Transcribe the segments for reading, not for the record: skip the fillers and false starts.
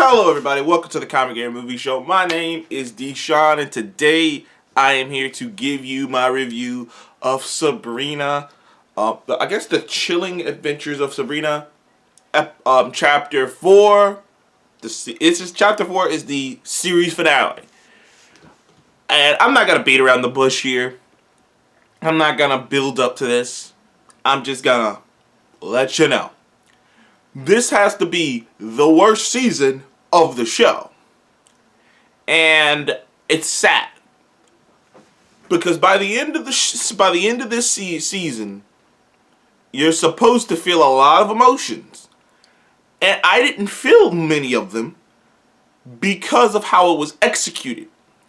Hello everybody, welcome to the Comic Game Movie Show. My name is Deshaun and today I am here to give you my review of Sabrina. I guess the Chilling Adventures of Sabrina. Chapter 4. Chapter 4 is the series finale. And I'm not going to beat around the bush here. I'm not going to build up to this. I'm just going to let you know. This has to be the worst season of the show. And it's sad. Because by the end of this season, you're supposed to feel a lot of emotions. And I didn't feel many of them because of how it was executed.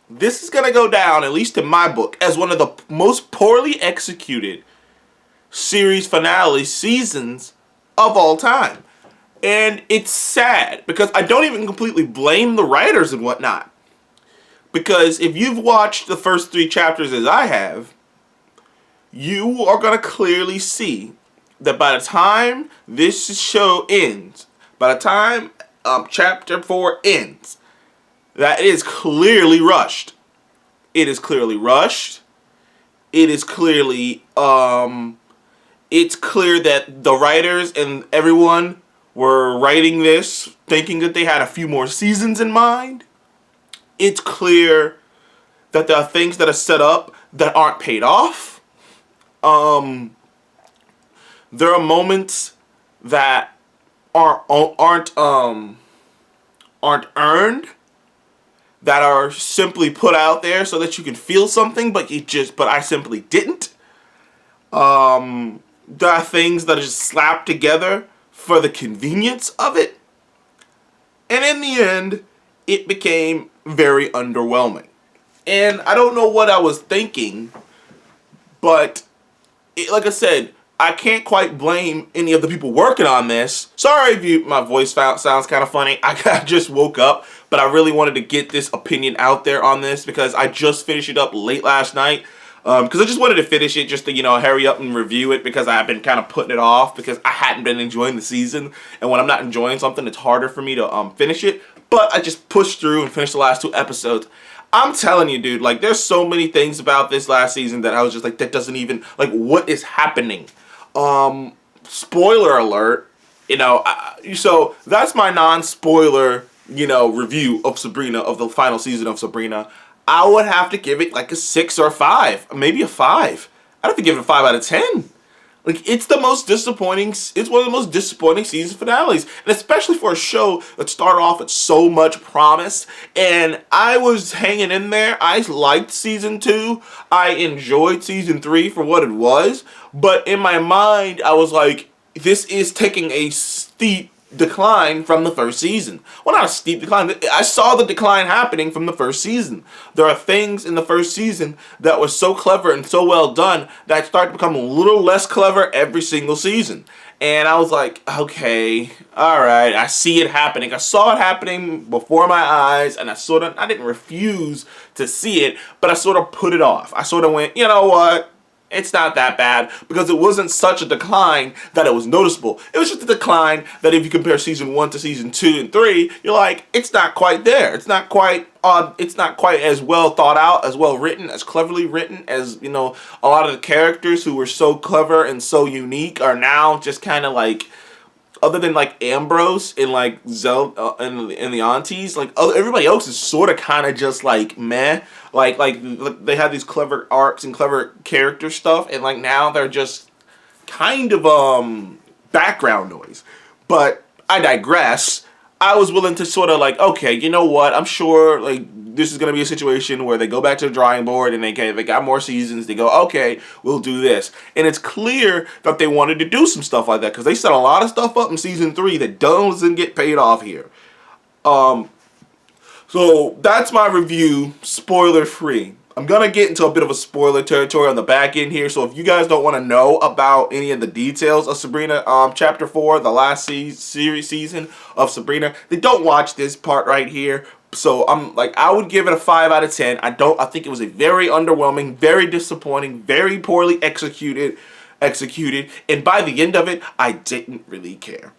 This is going to go down, at least in my book, as one of the most poorly executed series finale seasons of all time. And it's sad because I don't even completely blame the writers and whatnot. Because if you've watched the first 3 chapters as I have, you are going to clearly see that by the time this show ends, by the time chapter 4 ends, that it is clearly rushed. It is clearly rushed. It is clearly, it's clear that the writers and everyone were writing this thinking that they had a few more seasons in mind. It's clear that there are things that are set up that aren't paid off. There are moments that aren't earned, that are simply put out there so that you can feel something, but I simply didn't. There are things that are just slapped together for the convenience of it. And in the end, it became very underwhelming. And I don't know what I was thinking, but like I said, I can't quite blame any of the people working on this. Sorry if my voice sounds kind of funny. I just woke up, but I really wanted to get this opinion out there on this because I just finished it up late last night. Because I just wanted to finish it just to, hurry up and review it because I've been kind of putting it off because I hadn't been enjoying the season. And when I'm not enjoying something, it's harder for me to finish it. But I just pushed through and finished the last 2 episodes. I'm telling you, dude, like, there's so many things about this last season that I was just like, that doesn't even, like, what is happening? Spoiler alert, so that's my non-spoiler, review of Sabrina, of the final season of Sabrina. I would have to give it like a 6 or 5, maybe a 5. I'd have to give it a 5 out of 10. Like, it's one of the most disappointing season finales. And especially for a show that started off with so much promise. And I was hanging in there. I liked season 2. I enjoyed season 3 for what it was. But in my mind, I was like, this is taking a steep decline from the first season. Well, not a steep decline. I saw the decline happening from the first season. There are things in the first season that were so clever and so well done that started to become a little less clever every single season. And I was like, okay, alright, I see it happening. I saw it happening before my eyes, and I didn't refuse to see it, but I sort of put it off. I sort of went, you know what? It's not that bad because it wasn't such a decline that it was noticeable. It was just a decline that if you compare season 1 to season 2 and 3, you're like, it's not quite there. It's not quite as well thought out, as well written, as cleverly written as, a lot of the characters who were so clever and so unique are now just kind of like, other than like Ambrose and like Zelda and the aunties, like everybody else is sort of kind of just like meh. Like they had these clever arcs and clever character stuff, and like now they're just kind of background noise. But I digress. I was willing to sort of like, okay, you know what? I'm sure like this is gonna be a situation where they go back to the drawing board and they got more seasons. They go, okay, we'll do this, and it's clear that they wanted to do some stuff like that because they set a lot of stuff up in season 3 that doesn't get paid off here. So that's my review, spoiler free. I'm going to get into a bit of a spoiler territory on the back end here, so if you guys don't want to know about any of the details of Sabrina, Chapter 4, the last season of Sabrina, then don't watch this part right here. So I would give it a 5 out of 10. I think it was a very underwhelming, very disappointing, very poorly executed, and by the end of it, I didn't really care.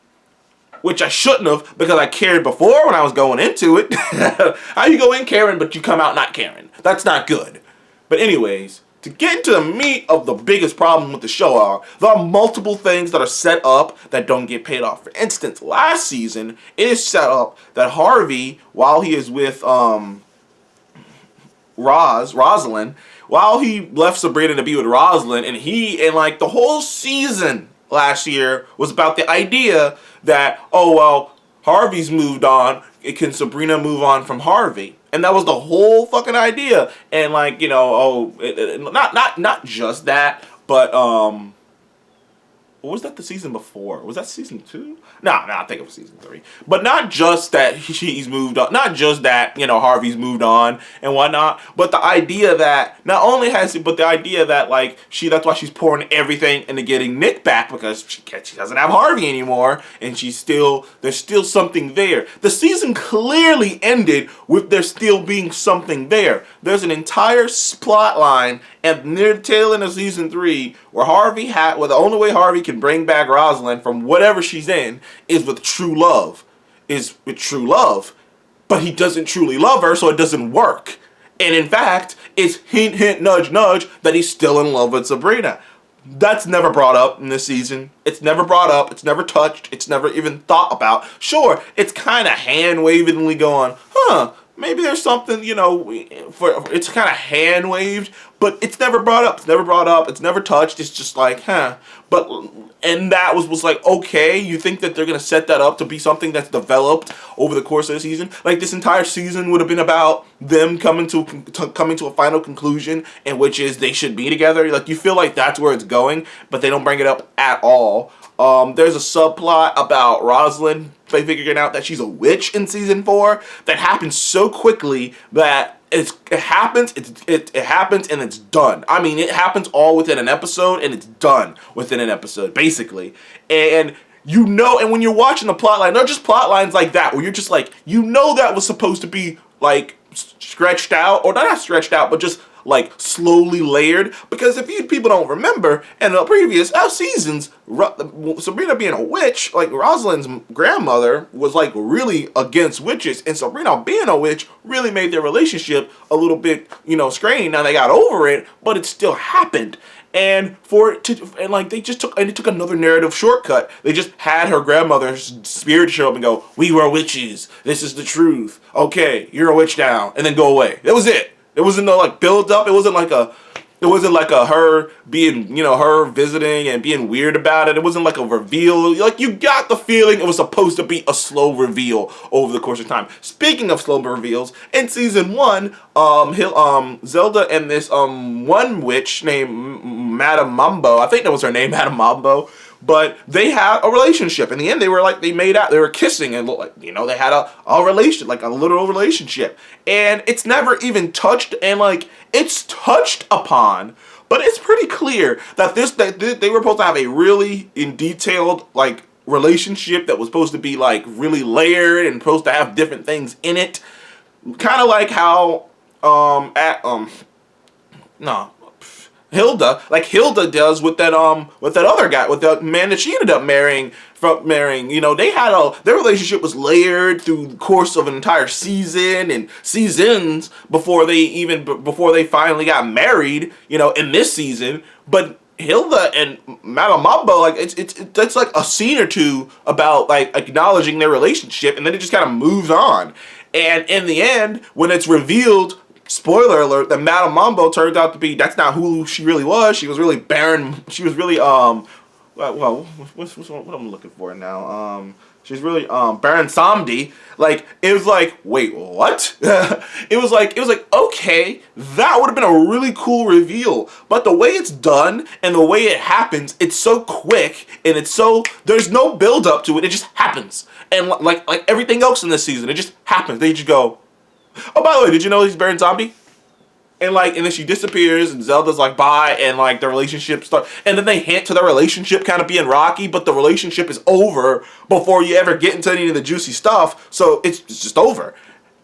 which I shouldn't have because I cared before when I was going into it. How you go in caring but you come out not caring? That's not good. But anyways, to get into the meat of the biggest problem with the show there are multiple things that are set up that don't get paid off. For instance, last season, it is set up that Harvey, while he is with Rosalind, while he left Sabrina to be with Rosalind, and like the whole season last year was about the idea that, oh well, Harvey's moved on, can Sabrina move on from Harvey? And that was the whole fucking idea. And like, not just that, but what was that the season before? Was that season 2? No, I think it was season 3. But not just that he's moved on, not just that, Harvey's moved on and whatnot, but the idea that, not only has it, but the idea that, like, that's why she's pouring everything into getting Nick back, because she doesn't have Harvey anymore, and there's still something there. The season clearly ended with there still being something there. There's an entire plot line at near the tail end of season 3 where the only way Harvey can bring back Rosalind from whatever she's in is with true love. But he doesn't truly love her, so it doesn't work. And in fact, it's hint, hint, nudge, nudge that he's still in love with Sabrina. That's never brought up in this season. It's never brought up. It's never touched. It's never even thought about. Sure, it's kind of hand-wavingly going, maybe there's something, it's kind of hand-waved, but it's never brought up. It's never touched. It's just like, and that was like, okay, you think that they're going to set that up to be something that's developed over the course of the season? Like, this entire season would have been about them coming to a final conclusion, in which is they should be together. Like, you feel like that's where it's going, but they don't bring it up at all. There's a subplot about Rosalind figuring out that she's a witch in season 4 that happens so quickly that it happens and it's done. I mean, it happens all within an episode and it's done within an episode, basically. And and when you're watching the plot line, not just plot lines like that, where you're just like, that was supposed to be like stretched out, or not stretched out, but just like slowly layered, because if you people don't remember, in the previous seasons, Sabrina being a witch, like Rosalind's grandmother was like really against witches, and Sabrina being a witch really made their relationship a little bit, strained. Now they got over it, but it still happened. And it took another narrative shortcut. They just had her grandmother's spirit show up and go, "We were witches. This is the truth. Okay, you're a witch now," and then go away. That was it. It wasn't no like build up. It wasn't like a her being, her visiting and being weird about it. It wasn't like a reveal. Like, you got the feeling it was supposed to be a slow reveal over the course of time. Speaking of slow reveals, in season 1, Zelda and this one witch named Madame Mambo, I think that was her name, Madame Mambo, but they had a relationship. In the end, they made out, they were kissing, and they had a relation, like a literal relationship. And it's never even touched, and like, it's touched upon, but it's pretty clear that they were supposed to have a really detailed like relationship that was supposed to be like really layered and supposed to have different things in it. Kind of like how Hilda does with that other guy, with the man that she ended up marrying. Their relationship was layered through the course of an entire season and seasons before they finally got married, in this season. But Hilda and Madame Mambo, like, it's like a scene or two about like acknowledging their relationship, and then it just kind of moves on. And in the end, when it's revealed, spoiler alert, that Madame Mambo turned out to be, that's not who she really was. She was really barren. She was really well, what I'm looking for now? She's really Baron Samdi. Like, it was like, wait, what? it was like, okay, that would have been a really cool reveal. But the way it's done and the way it happens, it's so quick, and there's no build up to it. It just happens. And like everything else in this season, it just happens. They just go, oh, by the way, did you know he's Baron Zombie? And then she disappears, and Zelda's like, bye, and like the relationship starts, and then they hint to the relationship kind of being rocky, but the relationship is over before you ever get into any of the juicy stuff, so it's just over.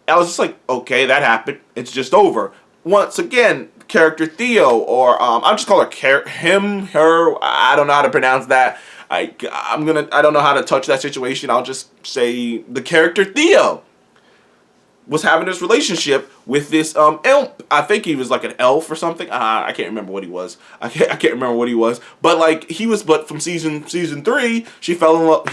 I was just like, okay, that happened, it's just over. Once again, character Theo, or I'll just call her him, her, I don't know how to pronounce that. I don't know how to touch that situation. I'll just say the character Theo was having this relationship with this elf. I think he was like an elf or something. I can't remember what he was. I can't remember what he was. But like but from season 3, she fell in love.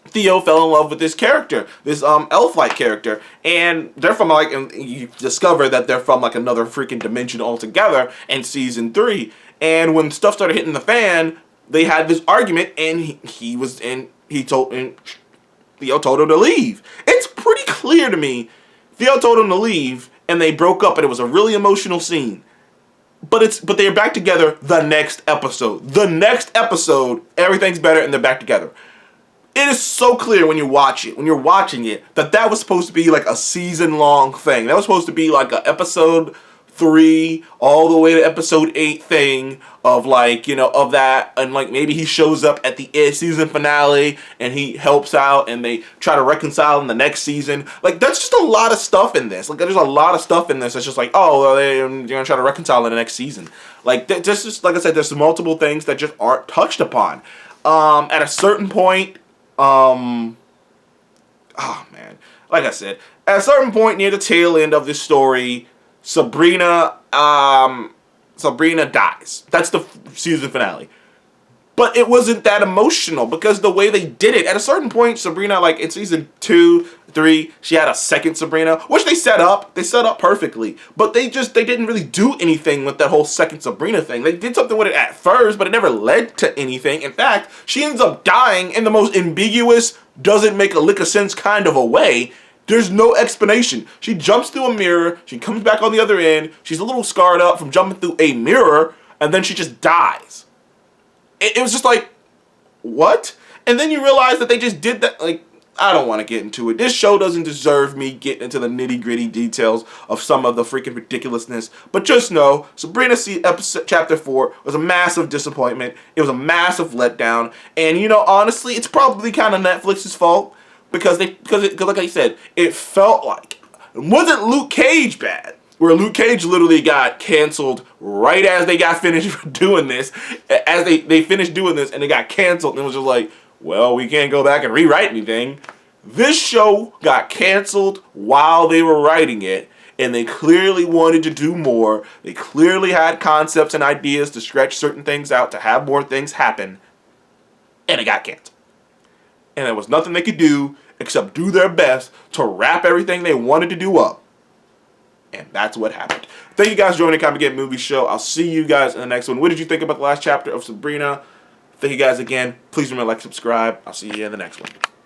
Theo fell in love with this character, this elf-like character, and they're from like, and you discover that they're from like another freaking dimension altogether in season 3. And when stuff started hitting the fan, they had this argument, and Theo told him to leave. It's pretty clear to me, Theo told him to leave, and they broke up, and it was a really emotional scene. But they're back together the next episode. The next episode, everything's better, and they're back together. It is so clear when you watch it, when you're watching it, that was supposed to be like a season-long thing. That was supposed to be like a episode 3 all the way to episode 8 thing of like, of that, and like maybe he shows up at the season finale and he helps out and they try to reconcile in the next season. Like, that's just a lot of stuff in this. Like, there's a lot of stuff in this that's just like, oh, well, they're gonna try to reconcile in the next season. Like, just like I said, there's multiple things that just aren't touched upon. At a certain point, oh man, like I said, at a certain point near the tail end of this story, Sabrina dies. That's the season finale. But it wasn't that emotional because the way they did it, at a certain point, Sabrina, like in season 2, 3, she had a second Sabrina, which they set up. They set up perfectly. But they didn't really do anything with that whole second Sabrina thing. They did something with it at first, but it never led to anything. In fact, she ends up dying in the most ambiguous, doesn't make a lick of sense kind of a way. There's no explanation. She jumps through a mirror, she comes back on the other end, she's a little scarred up from jumping through a mirror, and then she just dies. It was just like, what? And then you realize that they just did that. Like, I don't want to get into it. This show doesn't deserve me getting into the nitty-gritty details of some of the freaking ridiculousness. But just know, Sabrina Chapter 4 was a massive disappointment. It was a massive letdown. And, honestly, it's probably kind of Netflix's fault. Because like I said, it felt like, it wasn't Luke Cage bad. Where Luke Cage literally got canceled right as they got finished doing this. As they finished doing this and they got canceled. And it was just like, well, we can't go back and rewrite anything. This show got canceled while they were writing it. And they clearly wanted to do more. They clearly had concepts and ideas to stretch certain things out, to have more things happen. And it got canceled. And there was nothing they could do except do their best to wrap everything they wanted to do up. And that's what happened. Thank you guys for joining the Comic Get Movie Show. I'll see you guys in the next one. What did you think about the last chapter of Sabrina? Thank you guys again. Please remember to like, subscribe. I'll see you in the next one.